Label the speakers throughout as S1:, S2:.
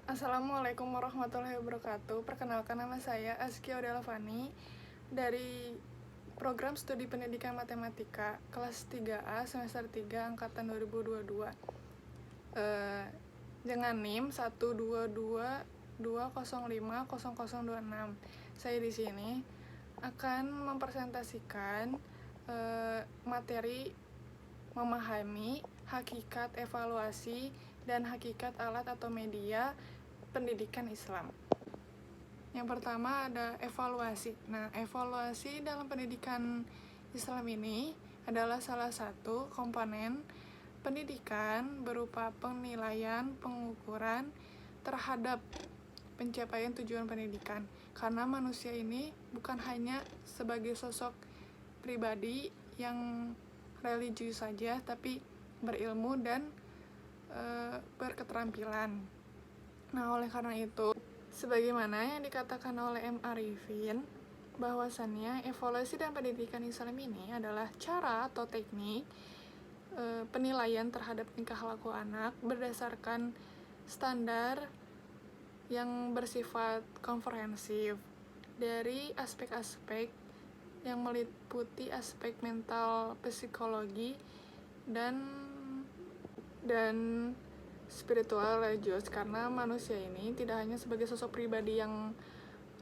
S1: Assalamualaikum warahmatullahi wabarakatuh. Perkenalkan, nama saya Askia Odelavani dari Program Studi Pendidikan Matematika kelas 3A semester 3 angkatan 2022. Dengan NIM 12220500026. Saya di sini akan mempresentasikan materi memahami hakikat evaluasi dan hakikat alat atau media pendidikan Islam. Yang pertama ada evaluasi. Nah, evaluasi dalam pendidikan Islam ini adalah salah satu komponen pendidikan berupa penilaian, pengukuran terhadap pencapaian tujuan pendidikan. Karena manusia ini bukan hanya sebagai sosok pribadi yang religius saja, tapi berilmu dan berketerampilan. Nah, oleh karena itu, sebagaimana yang dikatakan oleh M. Arifin, bahwasannya evaluasi dan pendidikan Islam ini adalah cara atau teknik penilaian terhadap tingkah laku anak berdasarkan standar yang bersifat komprehensif dari aspek-aspek yang meliputi aspek mental, psikologi, dan spiritual religius, karena manusia ini tidak hanya sebagai sosok pribadi yang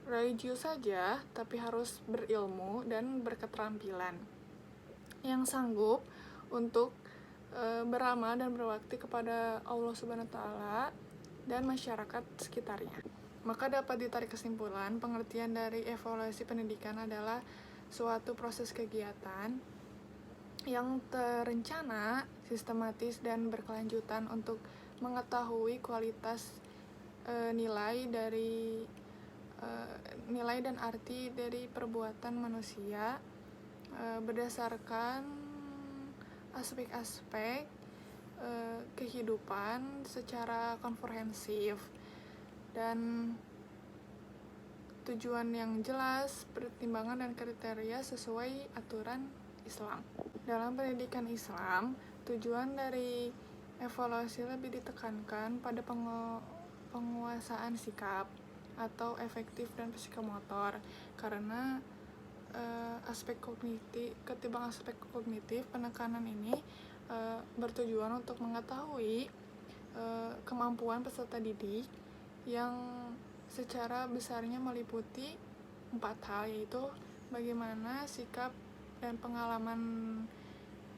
S1: religius saja, tapi harus berilmu dan berketerampilan yang sanggup untuk beramal dan berbakti kepada Allah Subhanahu wa Ta'ala dan masyarakat sekitarnya. Maka dapat ditarik kesimpulan, pengertian dari evaluasi pendidikan adalah suatu proses kegiatan yang terencana, sistematis, dan berkelanjutan untuk mengetahui kualitas nilai dan arti dari perbuatan manusia berdasarkan aspek-aspek kehidupan secara komprehensif dan tujuan yang jelas, pertimbangan dan kriteria sesuai aturan Islam. Dalam pendidikan Islam, tujuan dari evaluasi lebih ditekankan pada penguasaan sikap atau efektif dan psikomotor, karena ketimbang aspek kognitif, penekanan ini bertujuan untuk mengetahui kemampuan peserta didik yang secara besarnya meliputi 4 hal, yaitu bagaimana sikap dan pengalaman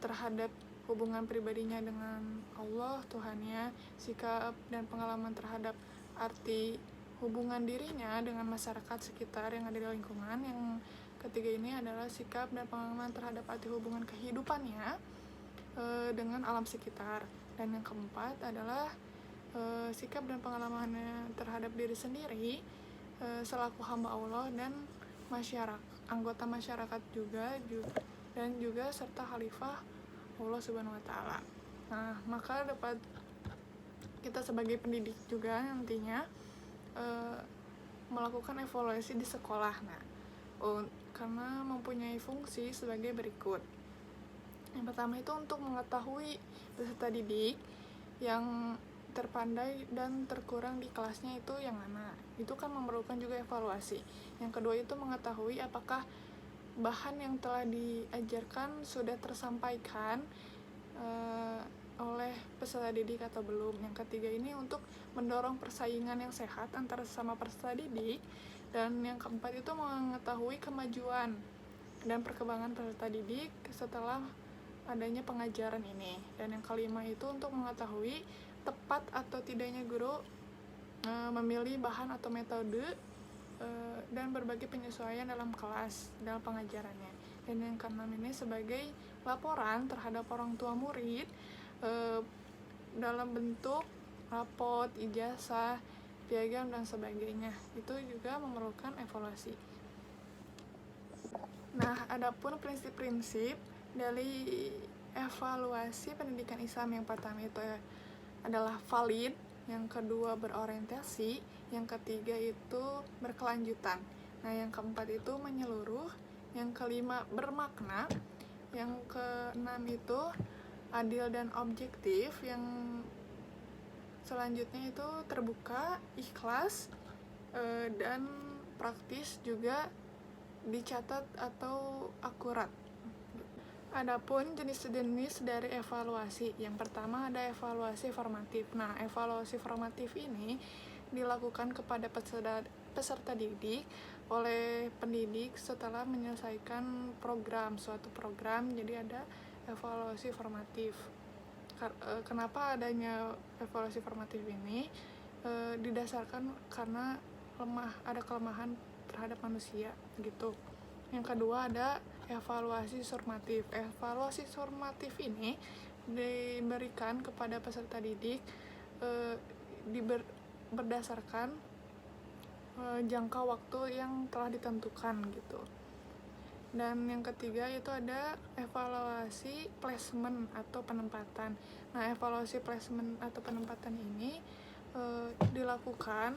S1: terhadap hubungan pribadinya dengan Allah, Tuhannya, sikap dan pengalaman terhadap arti hubungan dirinya dengan masyarakat sekitar yang ada di lingkungan. Yang ketiga ini adalah sikap dan pengalaman terhadap arti hubungan kehidupannya dengan alam sekitar. Dan yang keempat adalah sikap dan pengalamannya terhadap diri sendiri selaku hamba Allah dan anggota masyarakat juga dan juga serta khalifah Allah Subhanahu wa Ta'ala. Nah, maka dapat kita sebagai pendidik juga nantinya melakukan evaluasi di sekolah. Nah, karena mempunyai fungsi sebagai berikut. Yang pertama itu untuk mengetahui peserta didik yang terpandai dan terkurang di kelasnya itu yang mana. Itu kan memerlukan juga evaluasi. Yang kedua itu mengetahui apakah bahan yang telah diajarkan sudah tersampaikan oleh peserta didik atau belum. Yang ketiga ini untuk mendorong persaingan yang sehat antara sesama peserta didik. Dan yang keempat itu mengetahui kemajuan dan perkembangan peserta didik setelah adanya pengajaran ini. Dan yang kelima itu untuk mengetahui tepat atau tidaknya guru memilih bahan atau metode dan berbagai penyesuaian dalam kelas, dalam pengajarannya. Dan yang keenam ini sebagai laporan terhadap orang tua murid dalam bentuk rapot, ijazah, piagam, dan sebagainya. Itu juga memerlukan evaluasi. Nah, adapun prinsip-prinsip dari evaluasi pendidikan Islam, yang pertama itu adalah valid, yang kedua berorientasi, yang ketiga itu berkelanjutan. Nah, yang keempat itu menyeluruh, yang kelima bermakna, yang keenam itu adil dan objektif, yang Selanjutnya itu terbuka, ikhlas, dan praktis, juga dicatat atau akurat. Adapun jenis-jenis dari evaluasi, yang pertama ada evaluasi formatif. Nah, evaluasi formatif ini dilakukan kepada peserta didik oleh pendidik setelah menyelesaikan suatu program, jadi ada evaluasi formatif. Kenapa adanya evaluasi formatif ini? Didasarkan karena ada kelemahan terhadap manusia gitu. Yang kedua ada evaluasi sumatif. Evaluasi sumatif ini diberikan kepada peserta didik berdasarkan jangka waktu yang telah ditentukan gitu. Dan yang ketiga itu ada evaluasi placement atau penempatan. Nah, evaluasi placement atau penempatan ini dilakukan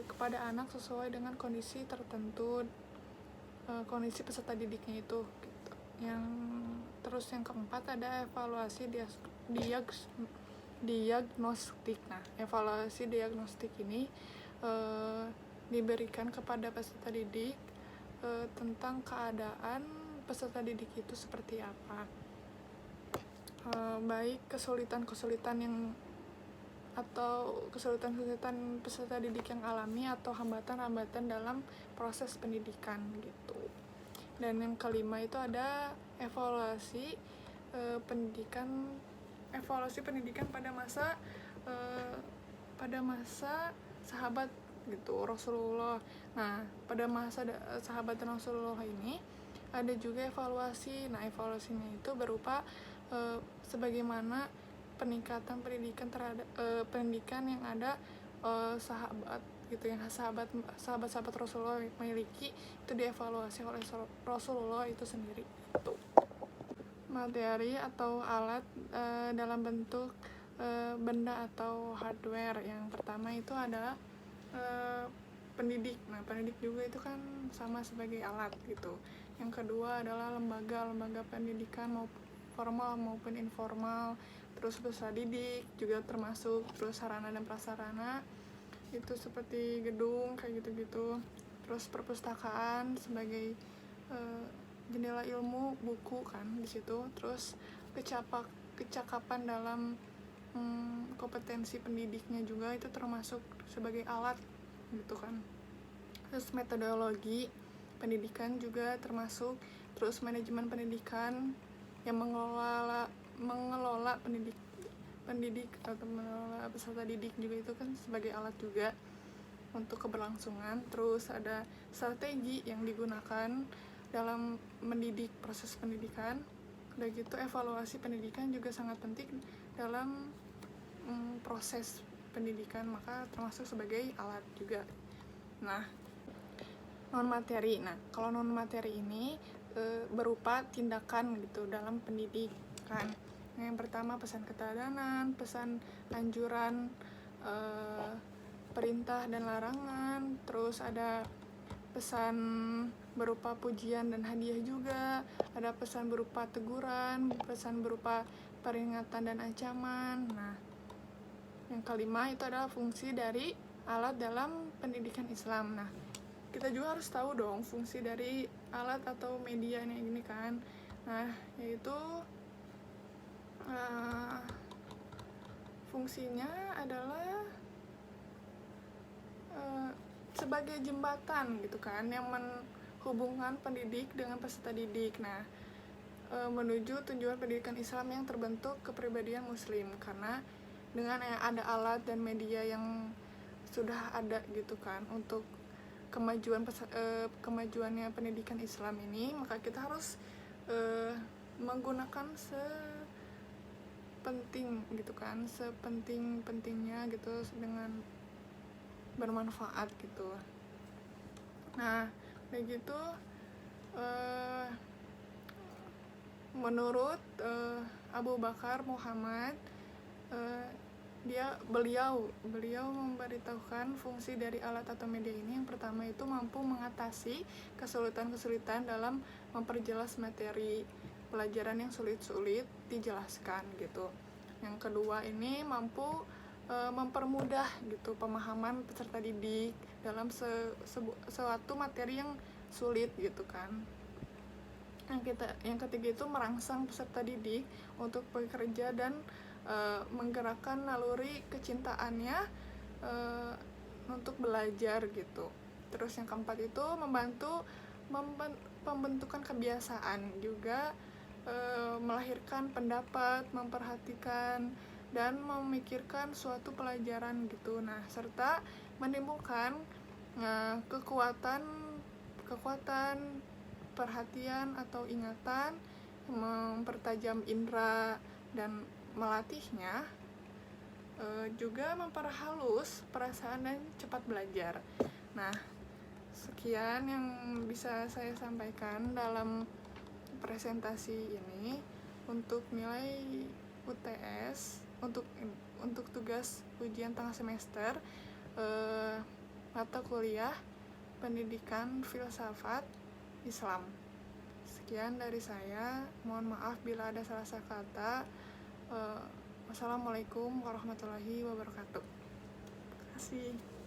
S1: kepada anak sesuai dengan kondisi tertentu, kondisi peserta didiknya itu gitu. Yang keempat ada evaluasi diagnostik. Nah, evaluasi diagnostik ini diberikan kepada peserta didik tentang keadaan peserta didik itu seperti apa, baik kesulitan-kesulitan peserta didik yang alami atau hambatan-hambatan dalam proses pendidikan gitu. Dan yang kelima itu ada evaluasi pendidikan pada masa sahabat gitu Rasulullah. Nah, pada masa sahabat Rasulullah ini ada juga evaluasi. Nah, evaluasinya itu berupa sebagaimana peningkatan pendidikan terhadap pendidikan yang ada sahabat gitu, yang sahabat Rasulullah miliki, itu dievaluasi oleh Rasulullah itu sendiri gitu. Materi atau alat dalam bentuk benda atau hardware. Yang pertama itu adalah pendidik. Nah, pendidik juga itu kan sama sebagai alat gitu. Yang kedua adalah lembaga pendidikan formal maupun informal. Terus peserta didik juga termasuk, terus sarana dan prasarana itu seperti gedung kayak gitu-gitu. Terus perpustakaan sebagai jendela ilmu, buku kan di situ. Terus kecakapan dalam kompetensi pendidiknya juga itu termasuk sebagai alat gitu kan. Terus metodologi pendidikan juga termasuk. Terus manajemen pendidikan yang mengelola pendidik atau mengelola peserta didik juga itu kan sebagai alat juga untuk keberlangsungan. Terus ada strategi yang digunakan dalam mendidik proses pendidikan. Udah gitu evaluasi pendidikan juga sangat penting dalam proses pendidikan, maka termasuk sebagai alat juga. Nah, non materi. Nah, kalau non materi ini berupa tindakan gitu dalam pendidikan. Yang pertama pesan keteladanan, pesan anjuran, perintah dan larangan. Terus ada pesan berupa pujian dan hadiah juga. Ada pesan berupa teguran, pesan berupa peringatan dan ancaman. Nah, yang kelima itu adalah fungsi dari alat dalam pendidikan Islam. Nah, kita juga harus tahu dong fungsi dari alat atau media ini kan. Nah, yaitu fungsinya adalah sebagai jembatan gitu kan, yang menghubungkan pendidik dengan peserta didik. Nah, menuju tujuan pendidikan Islam yang terbentuk kepribadian Muslim. Karena dengan ada alat dan media yang sudah ada gitu kan untuk kemajuannya pendidikan Islam ini, maka kita harus menggunakan sepenting-pentingnya gitu dengan bermanfaat gitu. Nah, begitu menurut Abu Bakar Muhammad, beliau memberitahukan fungsi dari alat atau media ini. Yang pertama itu mampu mengatasi kesulitan-kesulitan dalam memperjelas materi pelajaran yang sulit-sulit dijelaskan gitu. Yang kedua ini mampu mempermudah gitu pemahaman peserta didik dalam suatu materi yang sulit gitu kan. Yang ketiga itu merangsang peserta didik untuk bekerja dan menggerakkan naluri kecintaannya untuk belajar gitu. Terus yang keempat itu membantu pembentukan kebiasaan, juga melahirkan pendapat, memperhatikan dan memikirkan suatu pelajaran gitu. Nah, serta menimbulkan kekuatan perhatian atau ingatan, mempertajam indera dan melatihnya, juga memperhalus perasaan dan cepat belajar. Nah, sekian yang bisa saya sampaikan dalam presentasi ini untuk nilai UTS untuk tugas ujian tengah semester mata kuliah Pendidikan Filsafat Islam. Sekian dari saya, mohon maaf bila ada salah kata. Wassalamualaikum warahmatullahi wabarakatuh. Terima kasih.